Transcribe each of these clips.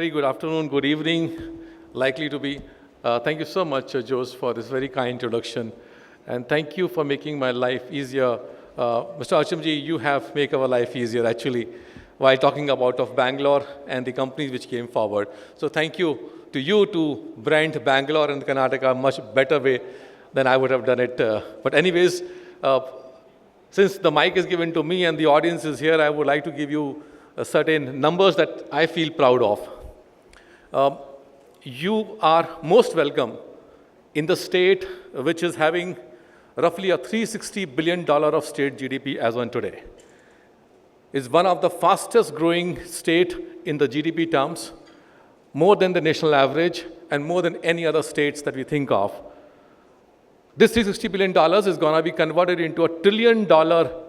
very good afternoon, good evening, likely to be. Thank you so much, Jose, for this very kind introduction. And thank you for making my life easier. Mr. Archamji, you have made our life easier, actually, while talking about of Bangalore and the companies which came forward. So thank you, to Brent, Bangalore, and Karnataka, much better way than I would have done it. But anyways, since the mic is given to me and the audience is here, I would like to give you certain numbers that I feel proud of. You are most welcome in the state which is having roughly a $360 billion of state GDP as on today. It's one of the fastest growing state in the GDP terms, more than the national average and more than any other states that we think of. This $360 billion is going to be converted into a $1 trillion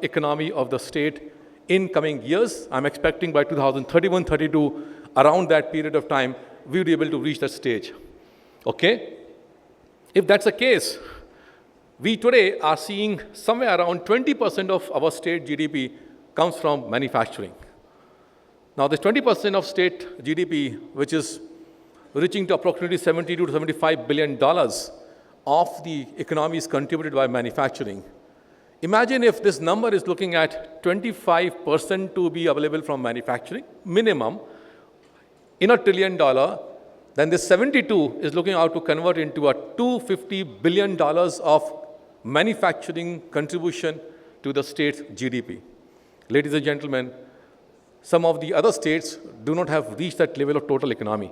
economy of the state in coming years. I'm expecting by 2031-32, around that period of time, we will be able to reach that stage. Okay? If that's the case, we today are seeing somewhere around 20% of our state GDP comes from manufacturing. Now, this 20% of state GDP, which is reaching to approximately $72 to $75 billion of the economy is contributed by manufacturing. Imagine if this number is looking at 25% to be available from manufacturing, minimum, in $1 trillion, then this 72 is looking out to convert into a $250 billion of manufacturing contribution to the state's GDP. Ladies and gentlemen, some of the other states do not have reached that level of total economy,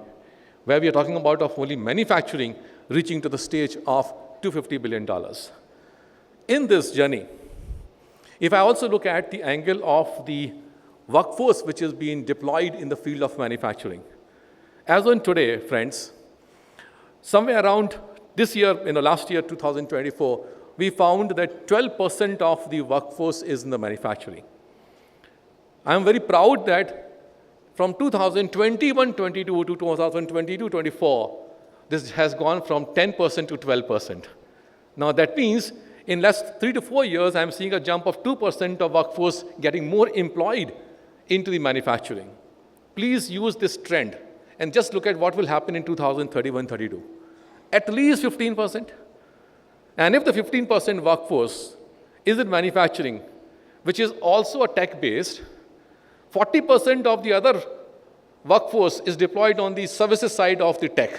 where we are talking about of only manufacturing reaching to the stage of $250 billion. In this journey, if I also look at the angle of the workforce which is being deployed in the field of manufacturing, as on today, friends, somewhere around this year, last year, 2024, we found that 12% of the workforce is in the manufacturing. I am very proud that from 2021-22 to 2022-24, this has gone from 10% to 12%. Now that means in last 3 to 4 years, I'm seeing a jump of 2% of workforce getting more employed into the manufacturing. Please use this trend and just look at what will happen in 2031-32. At least 15%. And if the 15% workforce is in manufacturing, which is also a tech-based, 40% of the other workforce is deployed on the services side of the tech.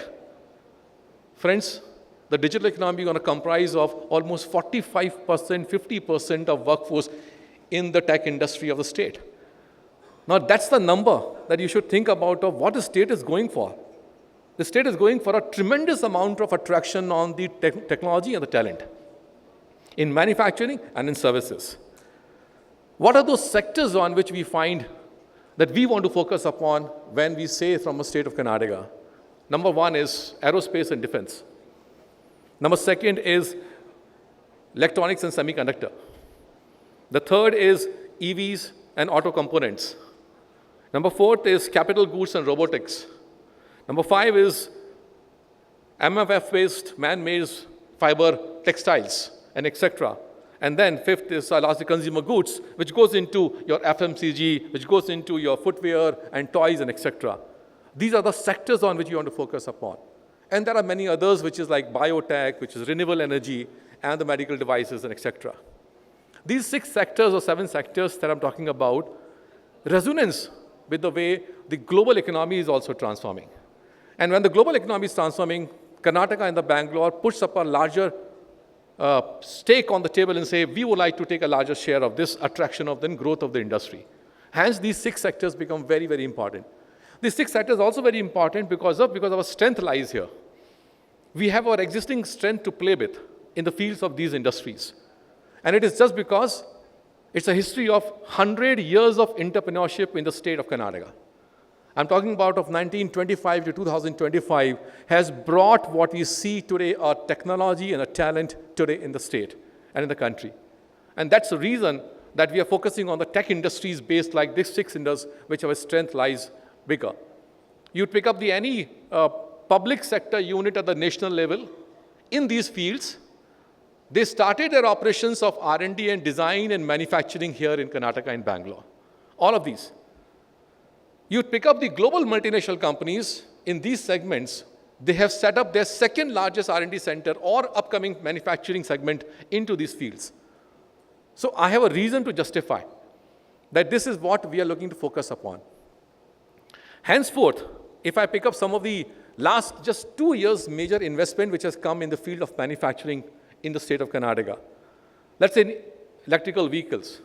Friends, the digital economy is going to comprise of almost 45%, 50% of workforce in the tech industry of the state. Now, that's the number that you should think about of what the state is going for. The state is going for a tremendous amount of attraction on the technology and the talent in manufacturing and in services. What are those sectors on which we find that we want to focus upon when we say from the state of Karnataka? Number one is aerospace and defense. Number second is electronics and semiconductor. The third is EVs and auto components. Number fourth is capital goods and robotics. Number five is MFF-based man-made fiber textiles and etc. And then fifth is largely consumer goods, which goes into your FMCG, which goes into your footwear and toys and etc. These are the sectors on which you want to focus upon. And there are many others, which is like biotech, which is renewable energy, and the medical devices and etc. These 6 sectors or 7 sectors that I'm talking about resonance with the way the global economy is also transforming. And when the global economy is transforming, Karnataka and the Bangalore puts up a larger stake on the table and say, we would like to take a larger share of this attraction of the growth of the industry. Hence, these 6 sectors become very, very important. These 6 sectors are also very important because our strength lies here. We have our existing strength to play with in the fields of these industries. And it is just because it's a history of 100 years of entrepreneurship in the state of Karnataka. I'm talking about of 1925 to 2025 has brought what we see today, a technology and a talent today in the state and in the country. And that's the reason that we are focusing on the tech industries based like these 6 industries, which our strength lies bigger. You pick up any public sector unit at the national level in these fields. They started their operations of R&D and design and manufacturing here in Karnataka and Bangalore. All of these. You'd pick up the global multinational companies in these segments. They have set up their second largest R&D center or upcoming manufacturing segment into these fields. So I have a reason to justify that this is what we are looking to focus upon. Henceforth, if I pick up some of the last just 2 years major investment which has come in the field of manufacturing in the state of Karnataka, let's say electrical vehicles,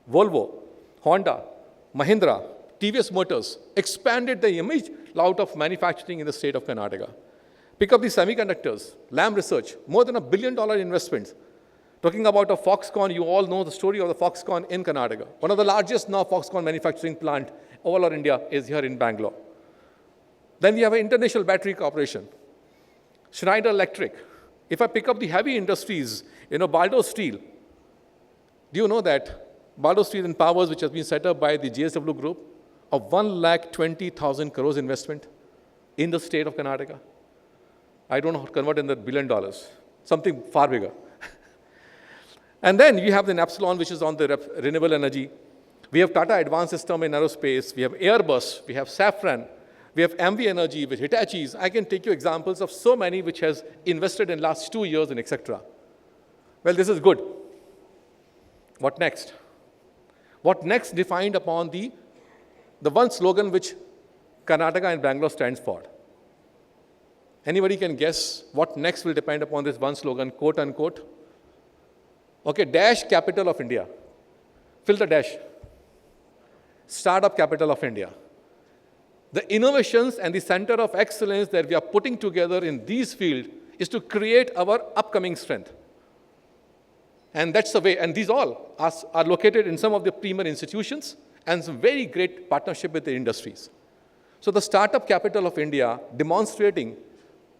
Volvo, Honda, Mahindra, TVS Motors expanded the image out of manufacturing in the state of Karnataka. Pick up the semiconductors, Lam Research, more than $1 billion investments. Talking about a Foxconn, you all know the story of the Foxconn in Karnataka. One of the largest now Foxconn manufacturing plant all over India is here in Bangalore. Then we have an international battery corporation, Schneider Electric. If I pick up the heavy industries, Baldo Steel. Do you know that Baldo Steel and Powers, which has been set up by the JSW Group, of 1,20,000 crores investment in the state of Karnataka? I don't know how to convert in the $1 billion, something far bigger. And then you have the Epsilon, which is on the renewable energy. We have Tata Advanced System in aerospace. We have Airbus. We have Safran. We have MV Energy with Hitachi's. I can take you examples of so many which has invested in last 2 years and etc. Well, this is good. What next? What next defined upon the one slogan which Karnataka and Bangalore stands for? Anybody can guess what next will depend upon this one slogan, quote unquote? Okay, dash capital of India. Fill the dash. Startup capital of India. The innovations and the center of excellence that we are putting together in these fields is to create our upcoming strength. And that's the way, and these all are located in some of the premier institutions and some very great partnership with the industries. So the startup capital of India demonstrating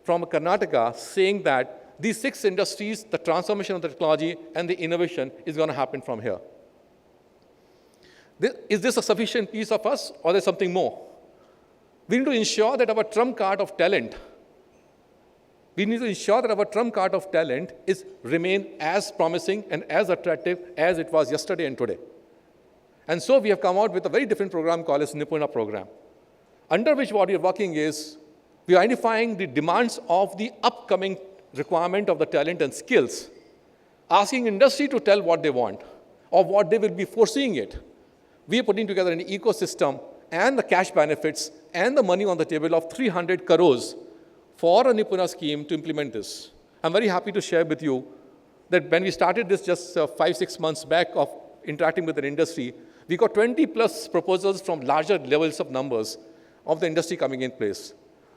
from Karnataka saying that these 6 industries, the transformation of the technology and the innovation is going to happen from here. Is this a sufficient piece of us or there's something more? We need to ensure that our trump card of talent, is remain as promising and as attractive as it was yesterday and today. And so we have come out with a very different program called as Nipuna program, under which what we are working is we are identifying the demands of the upcoming requirement of the talent and skills, asking industry to tell what they want or what they will be foreseeing it. We are putting together an ecosystem and the cash benefits and the money on the table of 300 crores for a Nipuna scheme to implement this. I'm very happy to share with you that when we started this just 5-6 months back of interacting with the industry, we got 20 plus proposals from larger levels of numbers of the industry coming in place.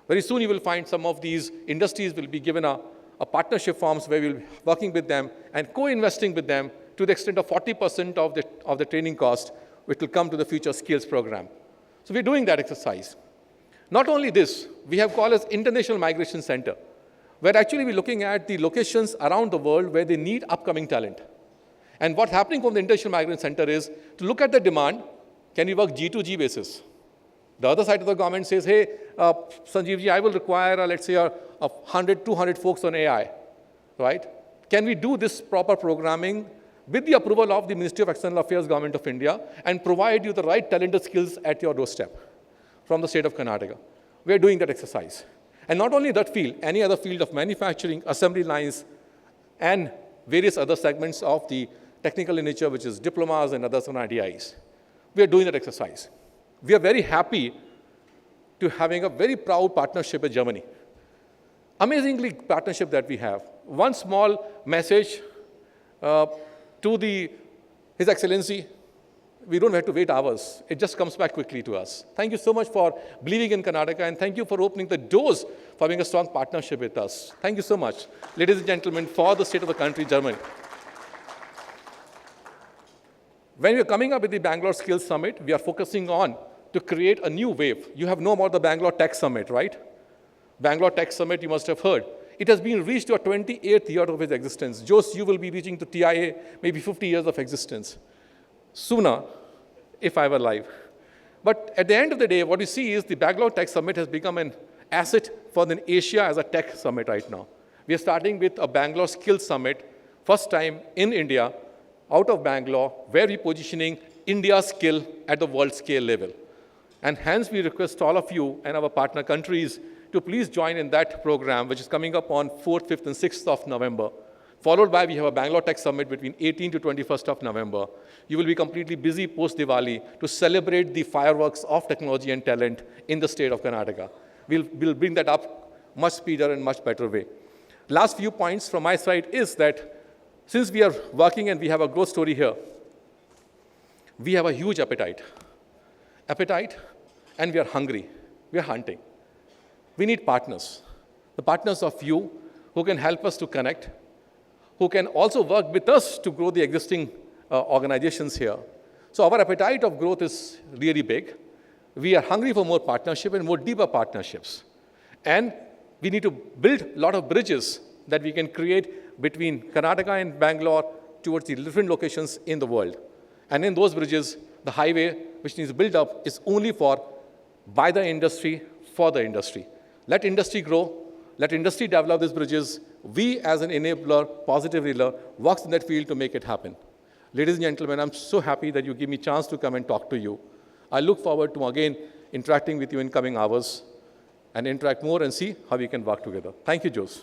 Very soon you will find some of these industries will be given a partnership forms where we'll be working with them and co-investing with them to the extent of 40% of the training cost, which will come to the future skills program. So we're doing that exercise. Not only this, we have called as International Migration Center, where actually we're looking at the locations around the world where they need upcoming talent. And what's happening from the International Migration Center is to look at the demand, can we work G2G basis? The other side of the government says, hey, Sanjeev, I will require, let's say, 100, 200 folks on AI, right? Can we do this proper programming with the approval of the Ministry of External Affairs, Government of India, and provide you the right talented skills at your doorstep from the state of Karnataka? We are doing that exercise. And not only that field, any other field of manufacturing, assembly lines, and various other segments of the technical in nature, which is diplomas and others on IDIs. We are doing that exercise. We are very happy to having a very proud partnership with Germany. Amazingly partnership that we have. One small message to His Excellency, we don't have to wait hours. It just comes back quickly to us. Thank you so much for believing in Karnataka, and thank you for opening the doors for having a strong partnership with us. Thank you so much, ladies and gentlemen, for the state of the country, Germany. When we are coming up with the Bangalore Skills Summit, we are focusing on to create a new wave. You have known about the Bangalore Tech Summit, right? Bangalore Tech Summit, you must have heard. It has been reached to a 28th year of its existence. Jose, you will be reaching to TIA maybe 50 years of existence. Sooner, if I were alive. But at the end of the day, what we see is the Bangalore Tech Summit has become an asset for Asia as a tech summit right now. We are starting with a Bangalore Skills Summit, first time in India, out of Bangalore, where we're positioning India's skill at the world scale level. And hence, we request all of you and our partner countries to please join in that program, which is coming up on 4th, 5th, and 6th of November. Followed by, we have a Bangalore Tech Summit between 18th to 21st of November. You will be completely busy post-Diwali to celebrate the fireworks of technology and talent in the state of Karnataka. We'll bring that up much speedier and much better way. Last few points from my side is that since we are working and we have a growth story here, we have a huge appetite, and we are hungry. We are hunting. We need partners, the partners of you who can help us to connect, who can also work with us to grow the existing organizations here. So our appetite of growth is really big. We are hungry for more partnership and more deeper partnerships. And we need to build a lot of bridges that we can create between Karnataka and Bangalore towards the different locations in the world. And in those bridges, the highway which needs to build up is only by the industry, for the industry. Let industry grow. Let industry develop these bridges. We, as an enabler, positive leader, works in that field to make it happen. Ladies and gentlemen, I'm so happy that you give me a chance to come and talk to you. I look forward to, again, interacting with you in coming hours and interact more and see how we can work together. Thank you, Jose.